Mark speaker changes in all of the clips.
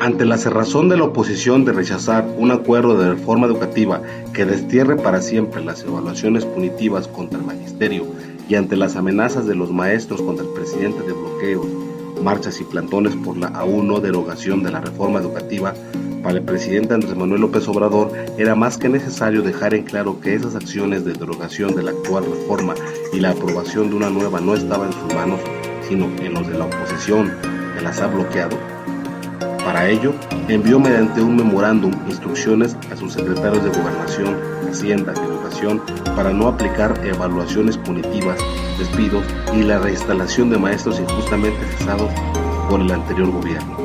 Speaker 1: Ante la cerrazón de la oposición de rechazar un acuerdo de reforma educativa que destierre para siempre las evaluaciones punitivas contra el magisterio y ante las amenazas de los maestros contra el presidente de bloqueos, marchas y plantones por la aún no derogación de la reforma educativa, para el presidente Andrés Manuel López Obrador era más que necesario dejar en claro que esas acciones de derogación de la actual reforma y la aprobación de una nueva no estaban en sus manos, sino en los de la oposición, que las ha bloqueado. Para ello, envió mediante un memorándum instrucciones a sus secretarios de Gobernación, Hacienda y Educación para no aplicar evaluaciones punitivas, despidos y la reinstalación de maestros injustamente cesados por el anterior gobierno.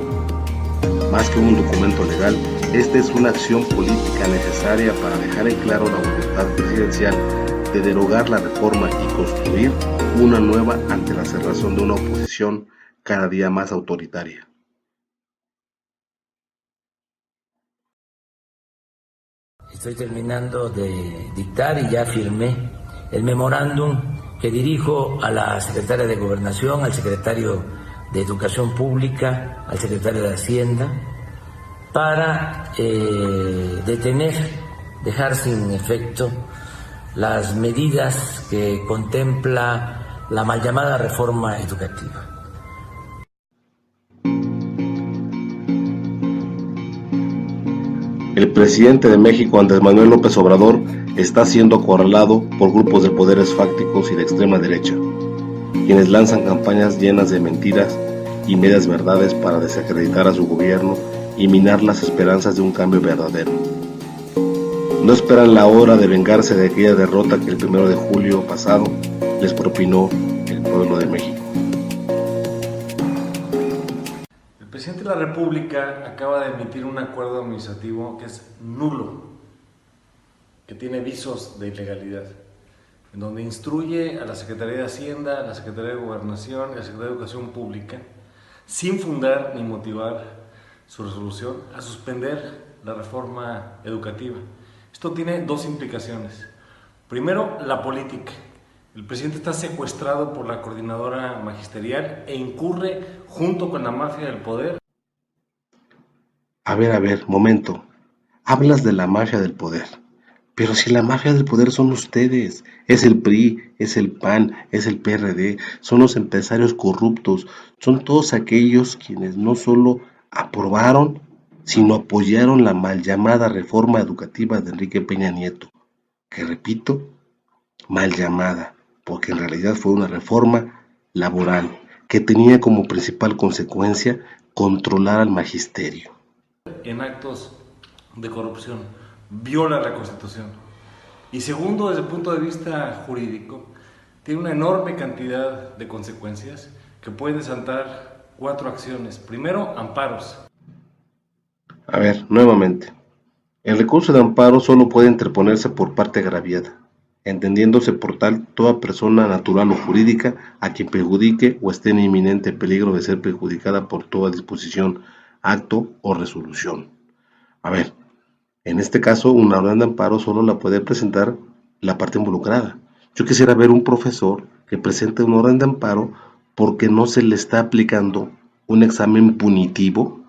Speaker 1: Más que un documento legal, esta es una acción política necesaria para dejar en claro la voluntad presidencial de derogar la reforma y construir una nueva ante la cerrazón de una oposición cada día más autoritaria.
Speaker 2: Estoy terminando de dictar y ya firmé el memorándum que dirijo a la secretaria de Gobernación, al secretario de Educación Pública, al secretario de Hacienda, para dejar sin efecto las medidas que contempla la mal llamada reforma educativa.
Speaker 1: El presidente de México, Andrés Manuel López Obrador, está siendo acorralado por grupos de poderes fácticos y de extrema derecha, quienes lanzan campañas llenas de mentiras y medias verdades para desacreditar a su gobierno y minar las esperanzas de un cambio verdadero. No esperan la hora de vengarse de aquella derrota que el 1 de julio pasado les propinó el pueblo de México.
Speaker 3: El presidente de la República acaba de emitir un acuerdo administrativo que es nulo, que tiene visos de ilegalidad, en donde instruye a la Secretaría de Hacienda, a la Secretaría de Gobernación y a la Secretaría de Educación Pública, sin fundar ni motivar su resolución, a suspender la reforma educativa. Esto tiene dos implicaciones. Primero, la política. El presidente está secuestrado por la coordinadora magisterial e incurre junto con la mafia del poder.
Speaker 1: A ver, momento. Hablas de la mafia del poder. Pero si la mafia del poder son ustedes, es el PRI, es el PAN, es el PRD, son los empresarios corruptos, son todos aquellos quienes no solo aprobaron, sino apoyaron la mal llamada reforma educativa de Enrique Peña Nieto, que repito, mal llamada, porque en realidad fue una reforma laboral que tenía como principal consecuencia controlar al magisterio.
Speaker 3: En actos de corrupción, viola la Constitución. Y segundo, desde el punto de vista jurídico, tiene una enorme cantidad de consecuencias que pueden desatar 4 acciones. Primero, amparos.
Speaker 1: A ver, nuevamente, el recurso de amparo solo puede interponerse por parte agraviada, entendiéndose por tal toda persona natural o jurídica a quien perjudique o esté en inminente peligro de ser perjudicada por toda disposición, acto o resolución. A ver, en este caso, una orden de amparo solo la puede presentar la parte involucrada. Yo quisiera ver un profesor que presente una orden de amparo porque no se le está aplicando un examen punitivo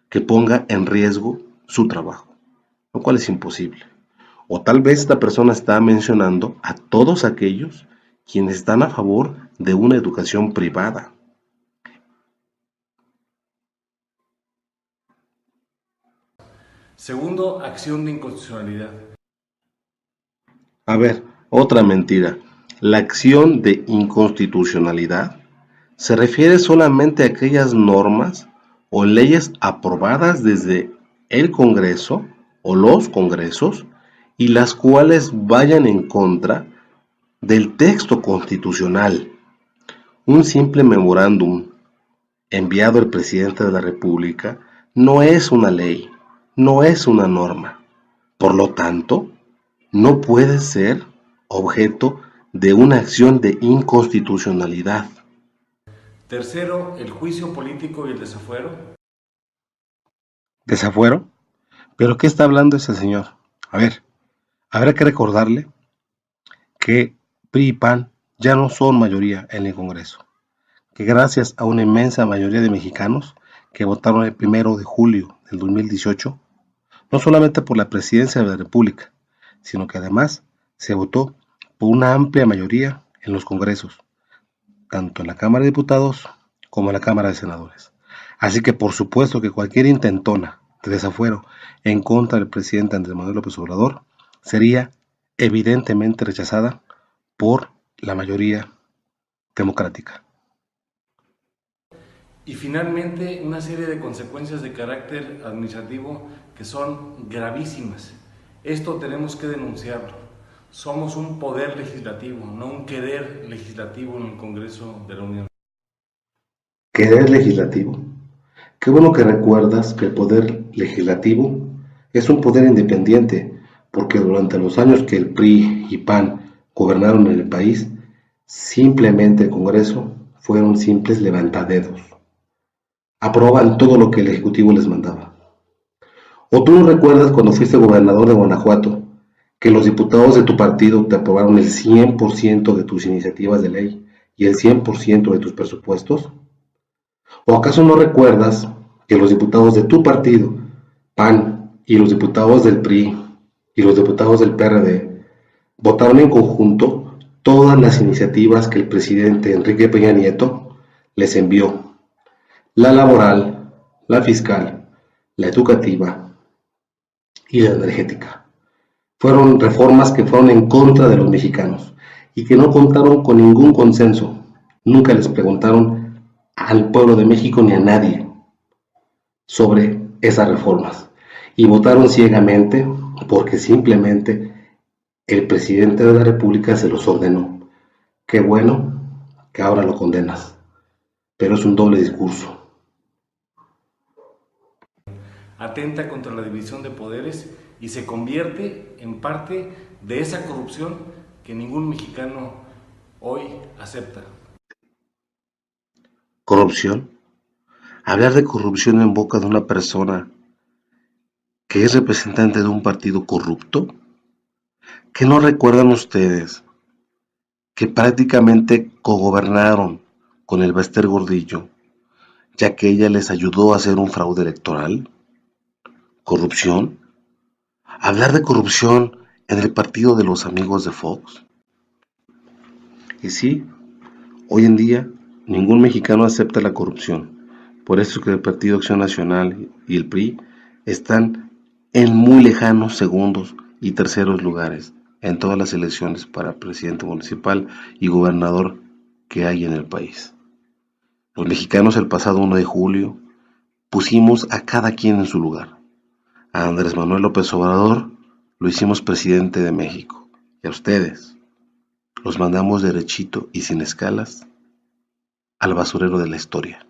Speaker 1: que ponga en riesgo su trabajo, lo cual es imposible. O tal vez esta persona está mencionando a todos aquellos quienes están a favor de una educación privada.
Speaker 3: Segundo, acción de inconstitucionalidad.
Speaker 1: A ver, otra mentira. La acción de inconstitucionalidad se refiere solamente a aquellas normas o leyes aprobadas desde el Congreso o los Congresos y las cuales vayan en contra del texto constitucional. Un simple memorándum enviado al presidente de la República no es una ley, no es una norma. Por lo tanto, no puede ser objeto de una acción de inconstitucionalidad.
Speaker 3: Tercero, el juicio político y el desafuero.
Speaker 1: ¿Desafuero? ¿Pero qué está hablando ese señor? A ver, habrá que recordarle que PRI y PAN ya no son mayoría en el Congreso, que gracias a una inmensa mayoría de mexicanos que votaron el 1 de julio del 2018, no solamente por la presidencia de la República, sino que además se votó por una amplia mayoría en los congresos, tanto en la Cámara de Diputados como en la Cámara de Senadores. Así que por supuesto que cualquier intentona de desafuero en contra del presidente Andrés Manuel López Obrador sería evidentemente rechazada por la mayoría democrática.
Speaker 3: Y finalmente, una serie de consecuencias de carácter administrativo que son gravísimas. Esto tenemos que denunciarlo. Somos un poder legislativo, no un querer legislativo en el Congreso de la Unión.
Speaker 1: ¿Querer legislativo? Qué bueno que recuerdas que el poder legislativo es un poder independiente, porque durante los años que el PRI y PAN gobernaron en el país, simplemente el Congreso fueron simples levantadedos. Aprobaban todo lo que el Ejecutivo les mandaba. ¿O tú no recuerdas cuando fuiste gobernador de Guanajuato que los diputados de tu partido te aprobaron el 100% de tus iniciativas de ley y el 100% de tus presupuestos? ¿O acaso no recuerdas que los diputados de tu partido, PAN, y los diputados del PRI y los diputados del PRD votaron en conjunto todas las iniciativas que el presidente Enrique Peña Nieto les envió? La laboral, la fiscal, la educativa y la energética. Fueron reformas que fueron en contra de los mexicanos y que no contaron con ningún consenso. Nunca les preguntaron al pueblo de México ni a nadie sobre esas reformas. Y votaron ciegamente porque simplemente el presidente de la República se los ordenó. Qué bueno que ahora lo condenas, pero es un doble discurso.
Speaker 3: Atenta contra la división de poderes y se convierte en parte de esa corrupción que ningún mexicano hoy acepta.
Speaker 1: ¿Corrupción? Hablar de corrupción en boca de una persona que es representante de un partido corrupto. ¿Qué no recuerdan ustedes que prácticamente cogobernaron con el Bester Gordillo, ya que ella les ayudó a hacer un fraude electoral? ¿Corrupción? ¿Hablar de corrupción en el partido de los amigos de Fox? Y sí, hoy en día ningún mexicano acepta la corrupción. Por eso es que el Partido Acción Nacional y el PRI están en muy lejanos segundos y terceros lugares en todas las elecciones para presidente municipal y gobernador que hay en el país. Los mexicanos el pasado 1 de julio pusimos a cada quien en su lugar. A Andrés Manuel López Obrador lo hicimos presidente de México, y a ustedes los mandamos derechito y sin escalas al basurero de la historia.